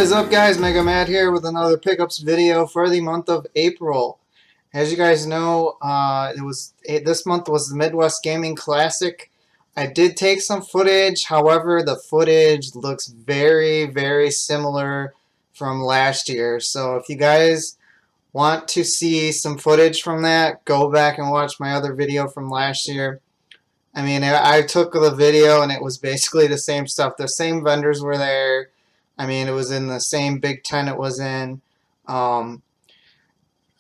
What is up, guys? Mega Mad here with another pickups video for the month of April. As you guys know, this month was the Midwest Gaming Classic. I did take some footage, however, the footage looks very, very similar from last year. So if you guys want to see some footage from that, go back and watch my other video from last year. I mean, I took the video and it was basically the same stuff. The same vendors were there. I mean, it was in the same Big Ten it was in. Um,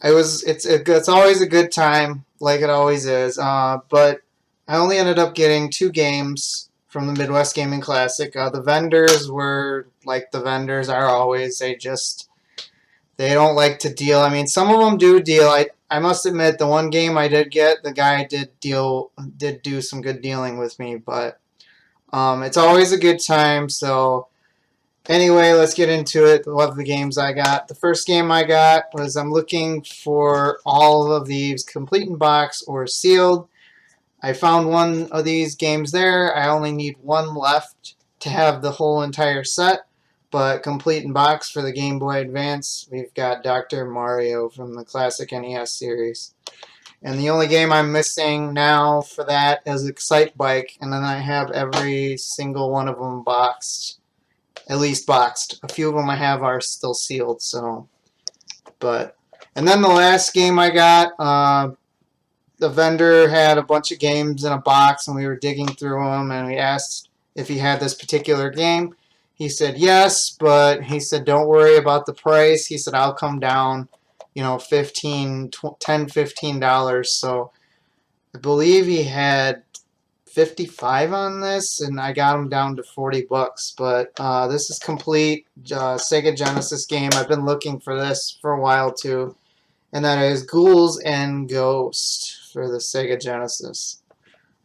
it's always a good time, like it always is. But I only ended up getting 2 games from the Midwest Gaming Classic. The vendors were like the vendors are always. They don't like to deal. I mean, some of them do deal. I must admit, the one game I did get, the guy did do some good dealing with me. But it's always a good time. So anyway, let's get into it. What the games I got. The first game I got was I'm looking for all of these complete in box or sealed. I found one of these games there. I only need one left to have the whole entire set. But complete in box for the Game Boy Advance, we've got Dr. Mario from the classic NES series. And the only game I'm missing now for that is Excite Bike, and then I have every single one of them boxed. At least boxed. A few of them I have are still sealed, so. And then the last game I got, the vendor had a bunch of games in a box, and we were digging through them, and we asked if he had this particular game. He said yes, but he said don't worry about the price. He said I'll come down, $10, $15. So I believe he had 55 on this, and I got him down to 40 bucks. But this is complete Sega Genesis game. I've been looking for this for a while too, and that is Ghouls and Ghosts for the Sega Genesis.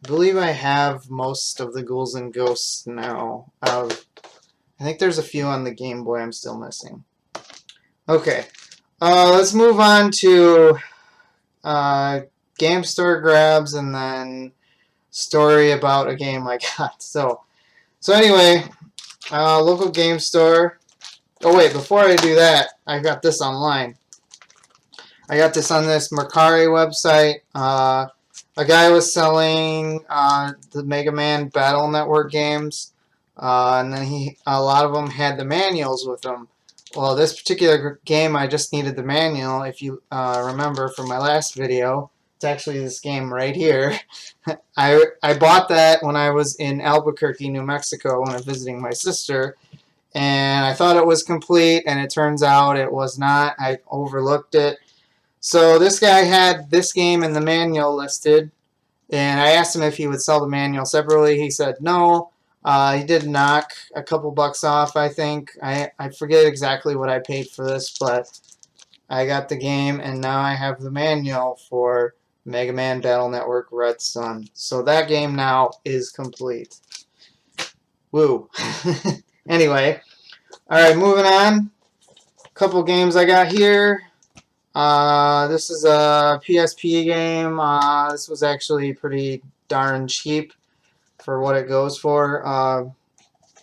I believe I have most of the Ghouls and Ghosts now. I think there's a few on the Game Boy I'm still missing. Okay, let's move on to game store grabs and then story about a game I got. So anyway, local game store. Oh wait, before I do that, I got this online. I got this on this Mercari website. A guy was selling the Mega Man Battle Network games. And then a lot of them had the manuals with them. Well, this particular game, I just needed the manual. If you remember from my last video, it's actually this game right here. I bought that when I was in Albuquerque, New Mexico, when I was visiting my sister, and I thought it was complete, and it turns out it was not. I overlooked it. So this guy had this game and the manual listed, and I asked him if he would sell the manual separately. He said no. He did knock a couple bucks off, I think. I forget exactly what I paid for this, but I got the game, and now I have the manual for Mega Man Battle Network Red Sun. So that game now is complete. Woo. Anyway, alright, moving on. A couple games I got here. This is a PSP game. This was actually pretty darn cheap for what it goes for.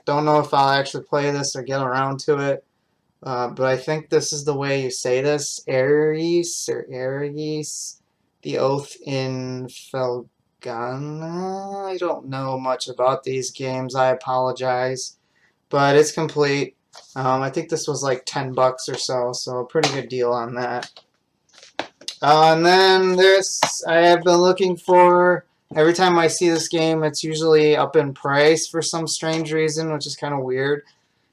Don't know if I'll actually play this or get around to it, but I think this is the way you say this. Ares or Ares, the Oath in Felgana. I don't know much about these games. I apologize, but it's complete. I think this was like 10 bucks or so a pretty good deal on that. And then this I have been looking for. Every time I see this game, it's usually up in price for some strange reason, which is kind of weird.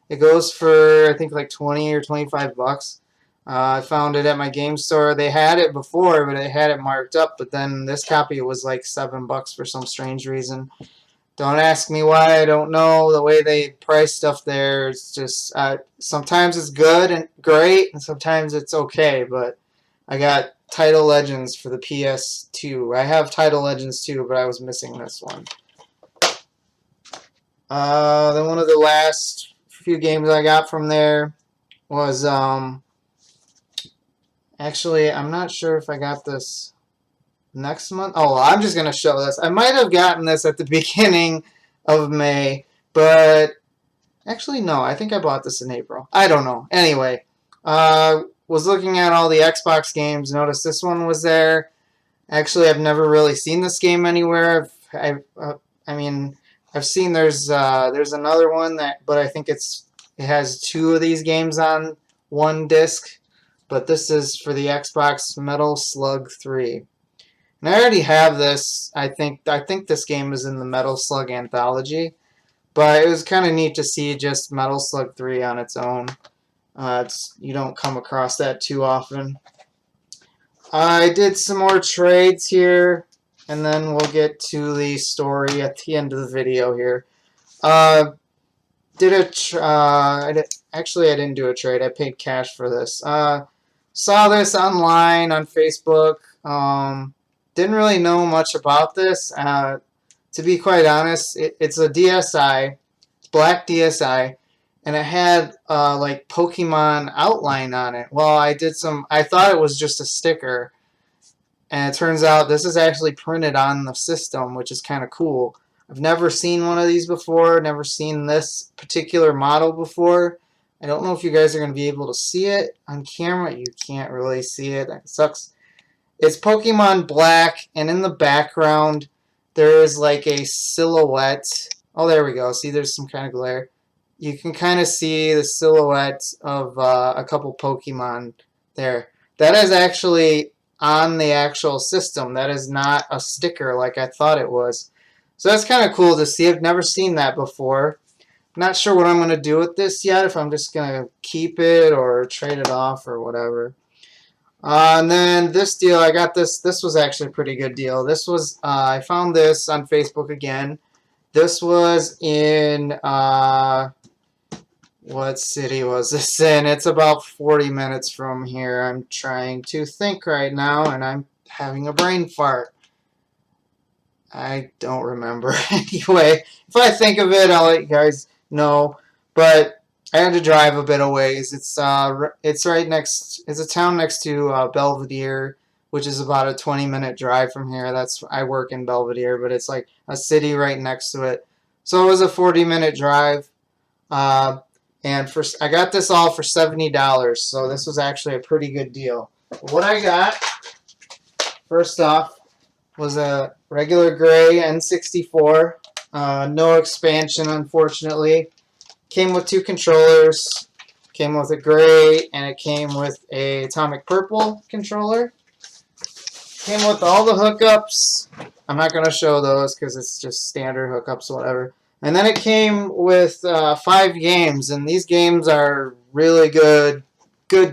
It goes for, I think, like 20 or 25 bucks. I found it at my game store. They had it before, but they had it marked up. But then this copy was like 7 bucks for some strange reason. Don't ask me why. I don't know. The way they price stuff there, it's just sometimes it's good and great, and sometimes it's okay. But I got Title Legends for the PS2. I have Title Legends too, but I was missing this one. Then one of the last few games I got from there was actually I'm not sure if I got this next month. Oh, I'm just gonna show this. I might have gotten this at the beginning of May, but Actually, no. I think I bought this in April. I don't know. Anyway, was looking at all the Xbox games. Noticed this one was there. Actually, I've never really seen this game anywhere. I mean, I've seen there's another one that, but I think it has two of these games on one disc. But this is for the Xbox Metal Slug 3. And I already have this. I think this game is in the Metal Slug anthology. But it was kind of neat to see just Metal Slug 3 on its own. You don't come across that too often. I did some more trades here, and then we'll get to the story at the end of the video here. Actually, I didn't do a trade. I paid cash for this. Saw this online on Facebook. Didn't really know much about this. To be quite honest, it's a DSi, black DSi, and it had like Pokemon outline on it. Well, I thought it was just a sticker, and it turns out this is actually printed on the system, which is kind of cool. I've never seen one of these before, never seen this particular model before. I don't know if you guys are going to be able to see it on camera. You can't really see it. That sucks. It's Pokemon Black, and in the background, there is like a silhouette. Oh, there we go. See, there's some kind of glare. You can kind of see the silhouette of a couple Pokemon there. That is actually on the actual system. That is not a sticker like I thought it was. So that's kind of cool to see. I've never seen that before. Not sure what I'm going to do with this yet, if I'm just going to keep it or trade it off or whatever. And then this deal, I got this. This was actually a pretty good deal. This was, I found this on Facebook again. This was in, what city was this in? It's about 40 minutes from here. I'm trying to think right now, and I'm having a brain fart. I don't remember. Anyway, if I think of it, I'll let you guys know. But I had to drive a bit of ways. It's right next. It's a town next to Belvedere, which is about a 20-minute drive from here. I work in Belvedere, but it's like a city right next to it. So it was a 40-minute drive. And I got this all for $70. So this was actually a pretty good deal. What I got, first off, was a regular gray N64. No expansion, unfortunately. Came with two controllers. Came with a gray, and it came with a atomic purple controller. Came with all the hookups. I'm not going to show those because it's just standard hookups, whatever. And then it came with 5 games, and these games are really good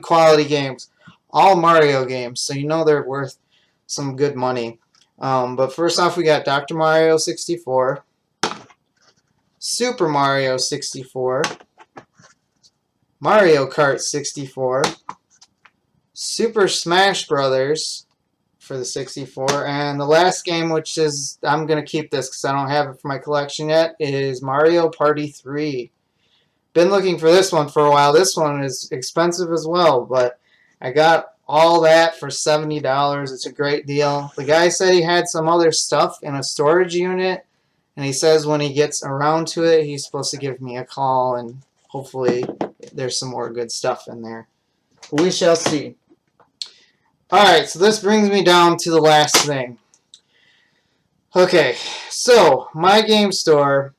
quality games. All Mario games, so you know they're worth some good money. But first off, we got Dr. Mario 64, Super Mario 64, Mario Kart 64, Super Smash Brothers for the 64, and the last game, which is, I'm going to keep this because I don't have it for my collection yet, is Mario Party 3. Been looking for this one for a while. This one is expensive as well, but I got all that for $70. It's a great deal. The guy said he had some other stuff in a storage unit, and he says when he gets around to it, he's supposed to give me a call, and hopefully there's some more good stuff in there. We shall see. Alright, so this brings me down to the last thing. Okay, so my game store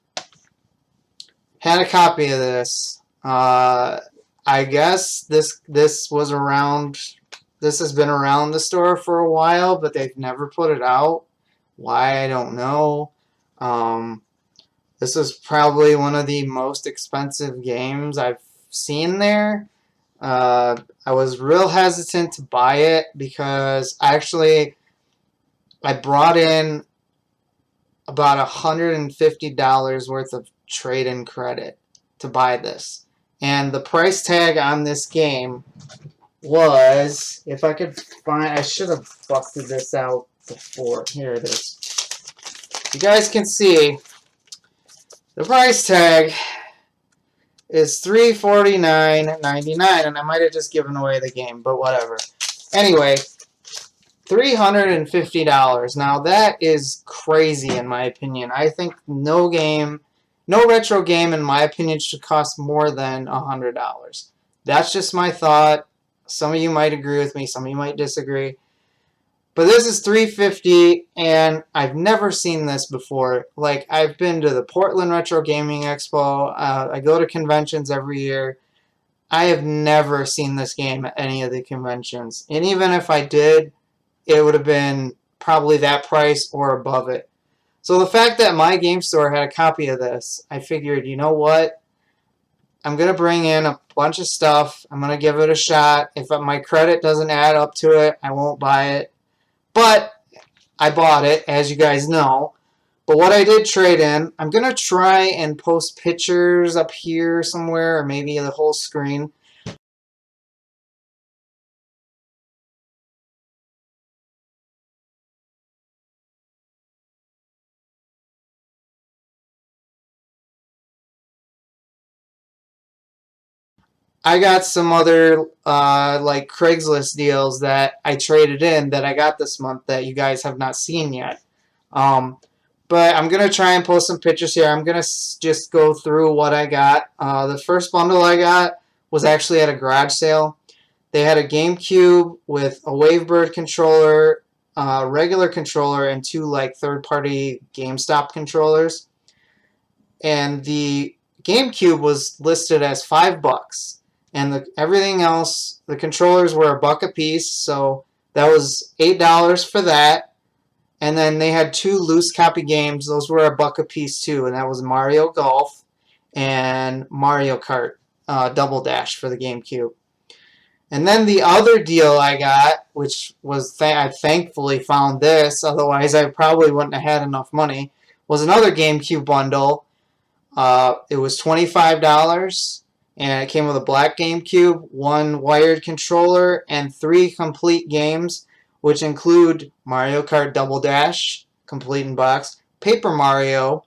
had a copy of this. I guess this was around. This has been around the store for a while, but they've never put it out. Why, I don't know. This is probably one of the most expensive games I've seen there. I was real hesitant to buy it because actually I brought in about $150 worth of trade-in credit to buy this. And the price tag on this game was, if I could find, I should have busted this out before. Here it is. You guys can see the price tag is $349.99, and I might have just given away the game, but whatever. Anyway, $350. Now that is crazy in my opinion. I think no game no retro game, in my opinion, should cost more than $100. That's just my thought. Some of you might agree with me, some of you might disagree. But this is $350, and I've never seen this before. Like, I've been to the Portland Retro Gaming Expo. I go to conventions every year. I have never seen this game at any of the conventions. And even if I did, it would have been probably that price or above it. So the fact that my game store had a copy of this, I figured, you know what? I'm going to bring in a bunch of stuff. I'm going to give it a shot. If my credit doesn't add up to it, I won't buy it. But I bought it, as you guys know. But what I did trade in, I'm going to try and post pictures up here somewhere, or maybe the whole screen. I got some other like Craigslist deals that I traded in that I got this month that you guys have not seen yet. Um, but I'm going to try and post some pictures here. I'm going to just go through what I got. The first bundle I got was actually at a garage sale. They had a GameCube with a Wavebird controller, regular controller, and two like third-party GameStop controllers. And the GameCube was listed as $5, and everything else, the controllers were $1 a piece, so that was $8 for that. And then they had two loose copy games; those were $1 a piece too, and that was Mario Golf and Mario Kart Double Dash for the GameCube. And then the other deal I got, which was I thankfully found this, otherwise I probably wouldn't have had enough money, was another GameCube bundle. It was $25, and it came with a black GameCube, one wired controller, and 3 complete games, which include Mario Kart Double Dash, complete in box, Paper Mario,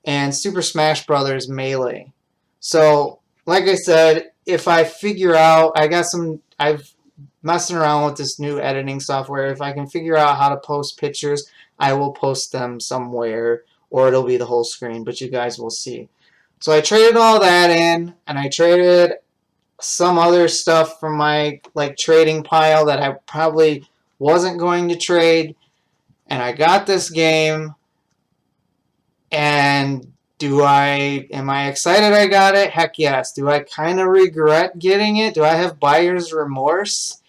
and Super Smash Bros. Melee. So, like I said, if I figure out, I've messing around with this new editing software. If I can figure out how to post pictures, I will post them somewhere, or it'll be the whole screen, but you guys will see. So I traded all that in, and I traded some other stuff from my like trading pile that I probably wasn't going to trade, and I got this game. And am I excited I got it? Heck yes. Do I kind of regret getting it? Do I have buyer's remorse?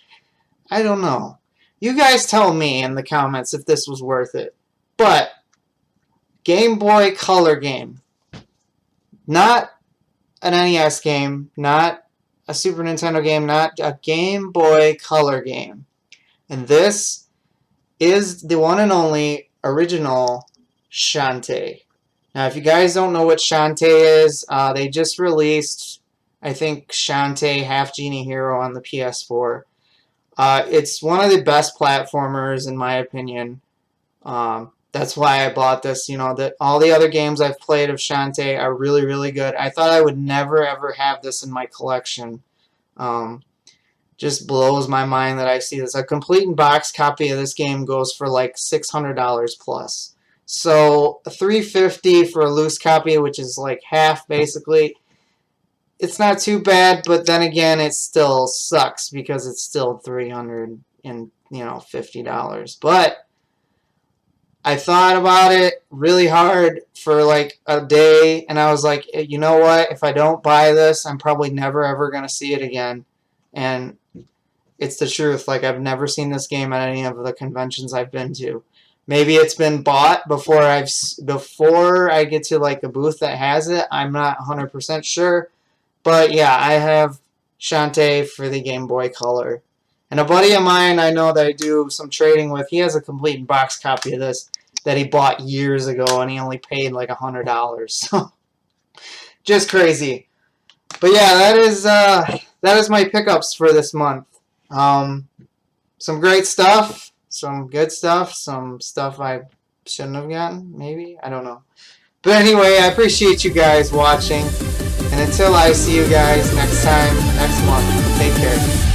I don't know. You guys tell me in the comments if this was worth it. But Game Boy Color game. Not an NES game, not a Super Nintendo game, not a Game Boy Color game. And this is the one and only original Shantae. Now, if you guys don't know what Shantae is, they just released, I think, Shantae Half Genie Hero on the PS4. It's one of the best platformers, in my opinion. That's why I bought this. You know, all the other games I've played of Shantae are really, really good. I thought I would never, ever have this in my collection. Just blows my mind that I see this. A complete in-box copy of this game goes for like $600 plus. So $350 for a loose copy, which is like half basically. It's not too bad, but then again, it still sucks because it's still $350. But I thought about it really hard for like a day, and I was like, you know what? If I don't buy this, I'm probably never ever gonna see it again. And it's the truth. Like, I've never seen this game at any of the conventions I've been to. Maybe it's been bought before I get to like a booth that has it. I'm not 100% sure. But yeah, I have Shantae for the Game Boy Color. And a buddy of mine I know that I do some trading with, he has a complete box copy of this that he bought years ago, and he only paid like $100. So just crazy. But yeah, that is my pickups for this month. Some great stuff. Some good stuff, some stuff I shouldn't have gotten, maybe? I don't know. But anyway, I appreciate you guys watching. And until I see you guys next time, next month, take care.